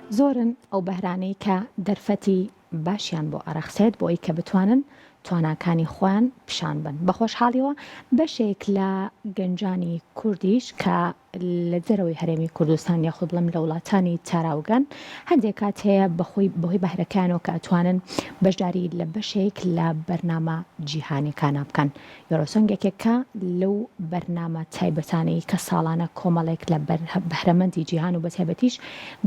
زۆرن ئەو بەهرانەی کە دەرفەتی باشیان بۆ ئەرەخسێت بۆ ئەوی کە بتوانن تواناکانی خۆیان پیشان بن. بە خۆشحاڵیەوە بەشێک لە گەنجانی کوردیش کە لە جەرەوەی هەرێمی کوردستان یاخود بڵێم لە وڵاتانی تاراوگەن هەندێک کات هەیە بەهۆی بەهرەکانەوە کە ئەتوانن بەشداری لە بەشێک لە بەرنامە جیهانیەکانە بکەن. یۆرۆسۆنگێکێکە لەو بەرنامە تایبەتانەی کە ساڵانە کۆمەڵێک لە بەهرەمەندی جیهان و بەتایبەتیش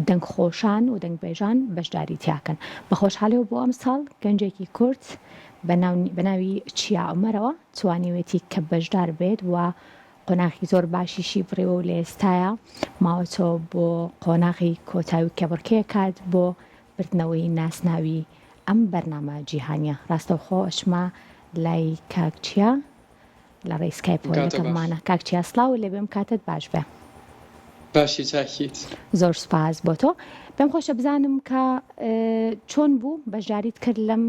دەنگخۆشان و دەنگبێژان بەشداری تیاکەن. بە خۆشحاڵیەوە بۆ ئەم ساڵ گەنجێکی کورد بە ناوی چیا عومەرەوە توانیوێتی کە بەشدار بێت و قۆناغی زۆر باشیشی بڕێوە و لە ئێستایە ماوەتەوە بۆ قۆناغی کۆتایی کە بڕکێ کات بۆ بردنەوەی ناسناوی ئەم بەرنامە جیهانیە. ڕاستەوخۆ ئەشما لای کاکچیا لە ڕێسکایپۆلەکەمانە کاکچیا سلااو لێ بێم کاتت باش بێ. باشی چاکیت. زۆر سپاس بۆ تۆ. پێم خۆشە بزانم کە چۆن بوو بەشداریت کرد لەم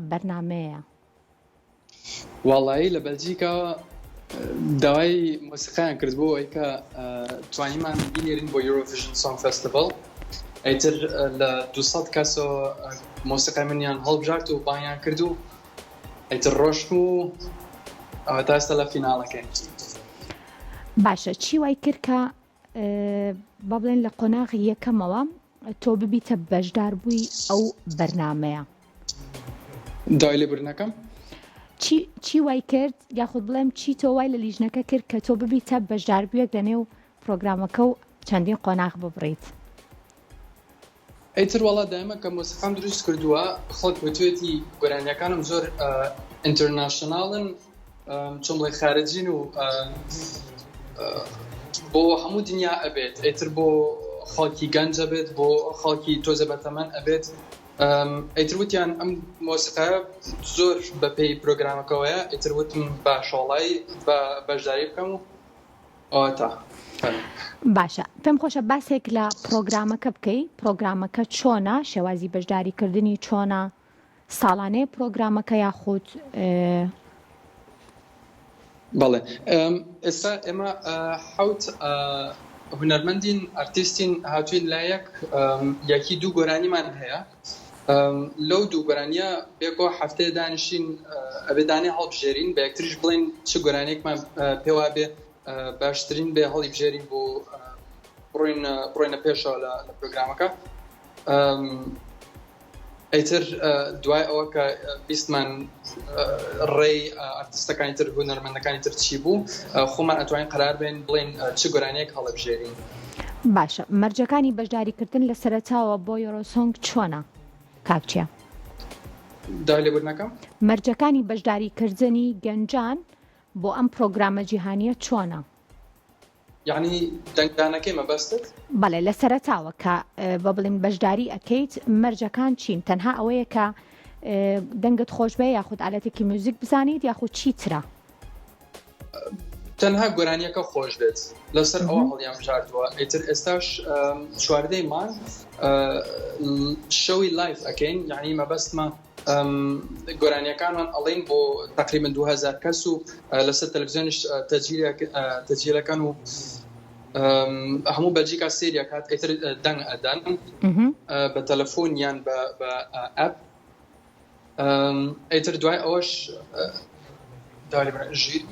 بەرنامەیە؟ وەڵایی لە بەلجیکا داوای مۆسیقیان کرد بۆ ئەوەی کە توانیمان بینێرین بۆ یورۆڤیژن سۆنگ فێستیڤەڵ. ئەیتر لە 200 کەسەوە مۆسیقای منیان هەڵبژارد و بانیان کرد و ئەیتر ڕۆشت و تا ئێستا لە فیناڵەکەین. باشە، چی وای کرد کە با بڵێن لە قۆناغی یەکەمەوە تۆ ببیتە بەشدار بووی ئەو بەرنامەیە؟ داوای لێبوردنەکەم چی وای کرد یاخود بڵێم چی تۆ وای لە لیژنەکە کرد کە تۆ ببیتە بەشداربوویەک لەنێو پرۆگرامەکە و چەندین قۆناغ ببڕیت؟ ئەیتر وەڵا دایمە کە مۆسیقام دروست کردووە خەڵک بتوێتی گۆرانیەکانم زۆر ئینتەرناشناڵن، چۆن بڵێ خارجین و بۆ هەموو دنیا ئەبێت. ئەیتر بۆ خەڵکی گەنجە بێت، بۆ خەڵکی تۆزە بەتەمەن ئەبێت. ئەیتر وتیان ئەم مۆسیقایە زۆر بەپێی پرۆگرامەکەوەیە. ئیتر وتم باشۆڵایی بە بەشداری بکەم و ئەوەتا. باشە، پێم خۆشە باسێک لە پرۆگرامەکە بکەی. پرۆگرامەکە چۆنە؟ شێوازی بەشداریکردنی چۆنە؟ ساڵانەیە پرۆگرامەکە یاخود؟ بەڵێ، ئێستا ئێمە حەوت هونەرمەندین ئارتیستین هاتوین لایەک، یەکی دوو گۆرانیمان هەیە. لەو دوو گۆرانیە بێکۆ هەفتەیە دانیشین ئەبێدانێ هەڵبژێرین، بە یەکتریش بڵێن چ گۆرانێکمان پێوا بێ باشترین بێ هەڵی بژێرین بۆ بڕۆینە پێشەوە لە پرۆگرامەکە. ئەیتر دوای ئەوە کە بیستمان ڕێی ئارتیستەکانی تر هونەرمەندەکانی تر چی بوو، خۆمان ئەتوانین قەرار بێن بڵێن چ گۆرانێک هەڵەبژێرین. باشە، مەرجەکانی بەشداریکردن لە سەرەتاوە بۆ یۆرۆسۆنگ چۆنە کاکچیا؟ داوای لێبوردنەکەم مەرجەکانی بەشداریکردنی گەنجان بۆ ئەم پرۆگرامە جیهانیە چۆنە؟ یعنی دەنگدانەکەی مەبەستت؟ بەڵێ، لە سەرەتاوە کە بە بڵێن بەشداری ئەەکەیت مەرجەکان چین؟ تەنها ئەوەیە کە دەنگت خۆش بێ یاخود ئالەتێکی موزیک بزانیت یاخود چی ترە؟ تەنها گۆرانیەکە خۆش بێت لەسەر ئەوە هەڵیان بژاردووە. ئیتر ئێستاش چواردەی مان شەوی لایف ئەەکەین، یعنی مەبەستمە گۆرانیەکانمان ئەڵێن بۆ تقریبا 2000 کەس و لەسەر تەلەڤیزیۆنش تەجیلەکەن و هەموو بەلجیکا سێریە کات. ئیتر دەنگ ئەدەن بە تەلەفۆن یان بە ئەپ. ئیتر دوای ئەوەش داوای ژیر.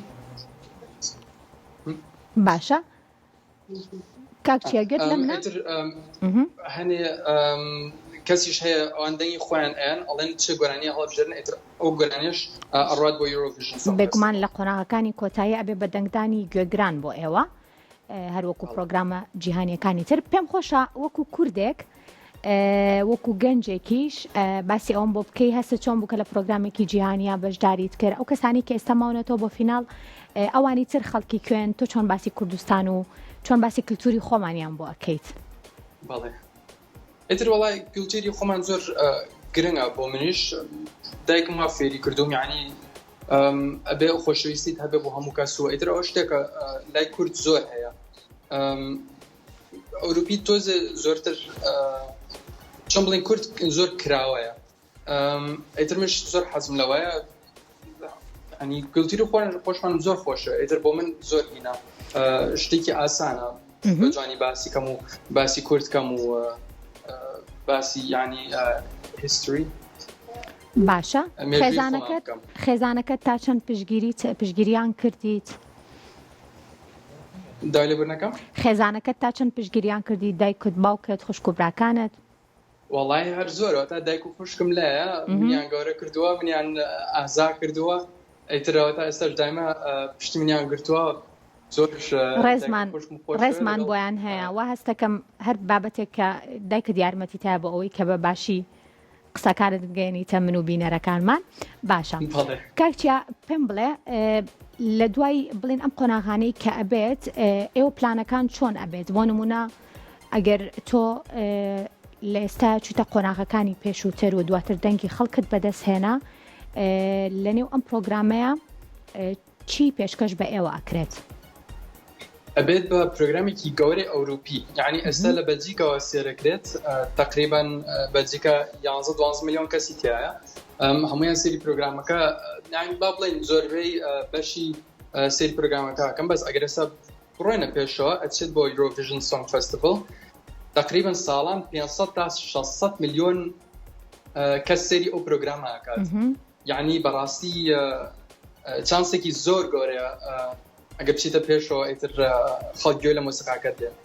باشە، کاکچیا گەت لەمنە هەنێ کەسیش هەیە ئەوان دەنگی خۆیان ئەیان ئەڵێن چه گۆرانیە هەڵبژێرن، ئیتر ئەو گۆرانیەش ئەڕات بۆ یورۆڤیژن. بێگومان لە قۆناغەکانی کۆتایی ئەبێ بە دەنگدانی گوێگران بۆ ئێوە هەروەکو پرۆگرامە جیهانیەکانی تر. پێم خۆشە وەکو کوردێک وەکو گەنجێکیش باسی ئەوم بۆ بکەی هەستە چۆن بوو کە لە پرۆگرامێکی جیهانیا بەشداریت کرد. ئەو کەسانی کە ئێستا ماونەتەوە بۆ فیناڵ ئەوانی تر خەڵکی کوێن، تۆ چۆن باسی کوردستان و چۆن باسی کللتوری خۆمانیان بۆ ئەەکەیت؟ بەڵێ، ئیتر وەڵای کللتوری خۆمان زۆر گرنگە بۆ منیش. دایکم وا فێری کردوم، یعنی ئەبێ خۆشەویستیت هەبێ بۆ هەموو کەس و ئیتر ئەوە شتێکە لای کورد زۆر هەیە. ئەوروپی تۆزە زۆرتر چۆن بڵێن کورد زۆر کراوەیە. ئیتر منش زۆر حەزم لەوەیە، ینی کللتوری خۆشمان زۆر خۆشە. ئیتر بۆ من زۆر هینە شتێکی ئاسانە بە جوانی باسی کەم و باسی کورد کەم و باسی یعنی هیستوری باشە مێژووی خۆمان بکەم. خێزانەکەت تا چەند پشتگیریان کردیت؟ دای لێبوورنەکەم خێزانەکەت تا چەند پشتگیریان کردی دایکت باوکت خوشک و براکانت؟ وەڵای هەر زۆرەوە تا دایک و خوشکم لایە منیان گەورە کردووە منیان ئازا کردووە ئەیترەوە تا ئێستاش دایما پشتی منیان گرتووە زۆرش ڕێزمان بۆیان هەیە و هەستەکەم هەر بابەتێک کە دایکت یارمەتی تایە بۆ ئەوەی کە بە باشی قسەکارت بگەێنیتە من و بینەرەکانمان باشە کاکچیا پێم بڵێ لە دوای بڵێن ئەم قۆناغانەی کە ئەبێت ئێوە پلانەکان چۆن ئەبێت بۆ نمونە ئەگەر تۆ لە ئێستا چوتە قۆناغەکانی پێشووتر و دواتر دەنگی خەڵکت بەدەستهێنا لە نێو ئەم پرۆگرامەیە چی پێشکەش بە ئێوە ئەکرێت؟ ئەبێت بە پرۆگرامێکی گەورەی ئەوروپی یعنی ئێستا لە بەلجیکەوە سێرەکرێت تقریبان بەلجیکا 11-12 میلیۆن کەسی تایە هەمویان سێری پرۆگرامەکە یعنی با بڵێن زۆربەی بەشی سێری پرۆگرامەکەکەم بەس ئەگەر ئێستا بڕۆینە پێشەوە ئەچێت بۆ یورۆڤیژن سۆنگ فێستیڤەڵ تقریبا ساڵان 500 تا 600 میلیۆن کەس سێری ئەو پرۆگرامە ئەکات یعنی بەڕاستی چانسێکی زۆر گەورەیە ئەگەر بچیتە پێشەوە ئیتر خەڵک گوێ لە مۆسیقاکەت دێت.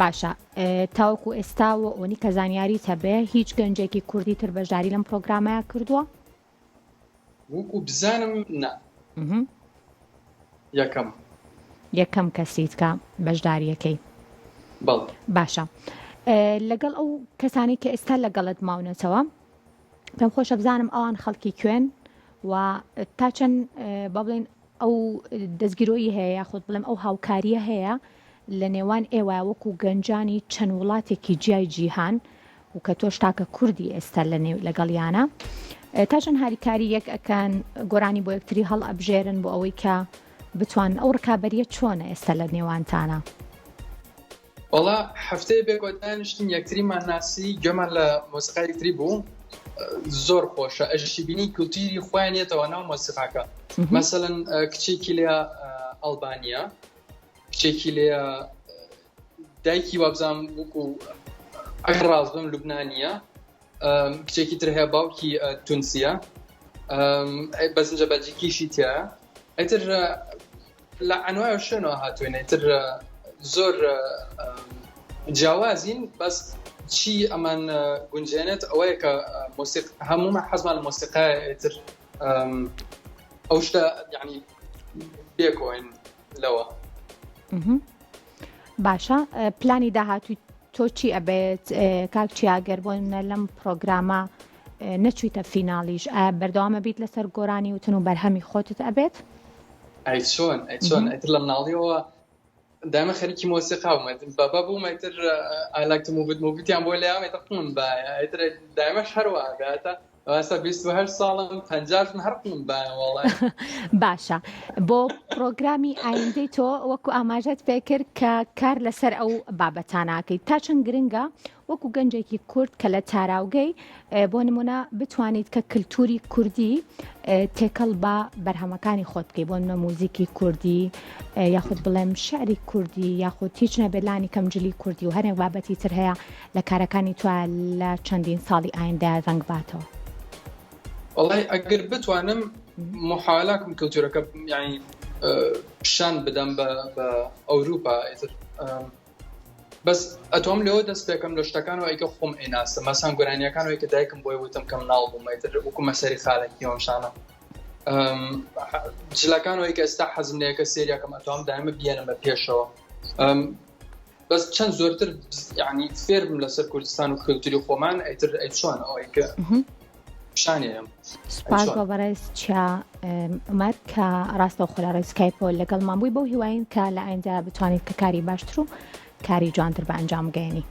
باشە تاوەکو ئێستا و ئەوەی کە زانیاری هەبێ هیچ گەنجێکی کوردی تر بەشداری لەم پرۆگرامەیە کردووە؟ وەکو بزانم نا یەکەم کەسیت کە بەشداریەکەی باشە لەگەڵ ئەو کەسانی کە ئێستا لەگەڵت ماونەتەوە پێم خۆشە بزانم ئەوان خەڵکی کوێن و تا چەند با بڵێن ئەو دەستگیرۆیی هەیە یاخود بڵێم ئەو هاوکاریە هەیە لە نێوان ئێوە وەکو گەنجانی چەند وڵاتێکی جیای جیهان و کە تۆش تاکە کوردی ئێستا لەگەڵیانە تا چەند هاریکاری یەک ئەکەن گۆرانی بۆ یەکتری هەڵ ئەبژێرن بۆ ئەوەی کە بتوان ئەو ڕکابەریە چۆنە ئێستا لە نێوانتانە؟ وەڵا هەفتەیە بێگۆ دانیشتین یەکتریمان ناسی گوێمان لە مۆسیقای یەکتری بوو زۆر خۆشە ئەژشی بینی کولتوری خۆیانێتەوە ناو مۆسیقاکە مەسەڵەن کچێکی لێ ئەڵبانیا کچێکی لێ دایکی وابزانم وەکو ئەگەر ڕاست بم لوبنانیە کچێکی تر هەیە باوکی تونسیە بەزنجە بەلجیکیشی تایە ئەیتر لە ئەنوای شوێنەوە هاتوێنە ئیتر زۆر جیاوازین بەس چی ئەمان گونجێنێت ئەوەیە کە هەمومان حەزمان لە مۆسیقای ئیتر ئەو شتە یعنی بێکۆین لەوە. باشە پلانی داهاتووی تۆ چی ئەبێت کاکچیاگەر بۆنە لەم پرۆگرامە نەچوویتە فیناڵیش بەردەوامە بیت لەسەر گۆرانی وتن و بەرهەمی خۆتت ئەبێت؟ چۆن ئەیتر لە مناڵیەوە دائما خەریکی مۆسیقا بووم بابا بووم ئەیتر I like to move it موڤیتیان بۆ لێیام ئەیتر قوون باە ئەیتر دائماش هەروە گاتە ئەستا 28 ساڵم 50 هەر قوون باە وەڵای. باشە بۆ پرۆگرامی ئایندەی تۆ وەکو ئاماژەت پێکرد کە کار لەسەر ئەو بابەتاناکەیت تا چەند گرنگە وەکو گەنجێکی کورد کە لە تاراوگەی بۆ نمونە بتوانیت کە کللتوری کوردی تێکەڵ بە بەرهەمەکانی خۆت بکەی بۆ نمونە موزیکی کوردی یاخود بڵێم شعری کوردی یاخود هیچ نەبێلانی کەمجلی کوردی و هەرێک بابەتی تر هەیە لە کارەکانی توە لە چەندین ساڵی ئایندا ڕەنگ باتەوە. وەڵای ئەگەر بتوانم محاولاکم کللتورەکە یعنی پیشان بدەم بە ئەوروپا ئیتر بەس ئەتۆم لەوە دەست پێکەم لە شتەکانەوە ئەیکە خۆم ئێناسە مەسان گۆرانیەکانەوەی کە دایکم بۆی وتم کەم ناڵ بووم ئیتر وەکو مەسەری خاڵێکی ئەوشانە جلەکانەوەی کە ئێستا حەزم لێیەکە سێریاکەم ئەتۆم دایمە بیانم بە پێشەوە بەس چەند زۆرتر یعنی فێرم لەسەر کوردستان و کللتوری خۆمان ئیتر چۆن ئەوەی کە شانێم. سپاس بۆ بەڕێز چیا ئەمەر کە ڕاستەوخۆ لە سکایپۆ لەگەڵمان بووی بۆ هیواین کە لە ئایندا بتوانیت کە کاری باشتر و کاری جوانتر بە ئەنجام بگەێنی.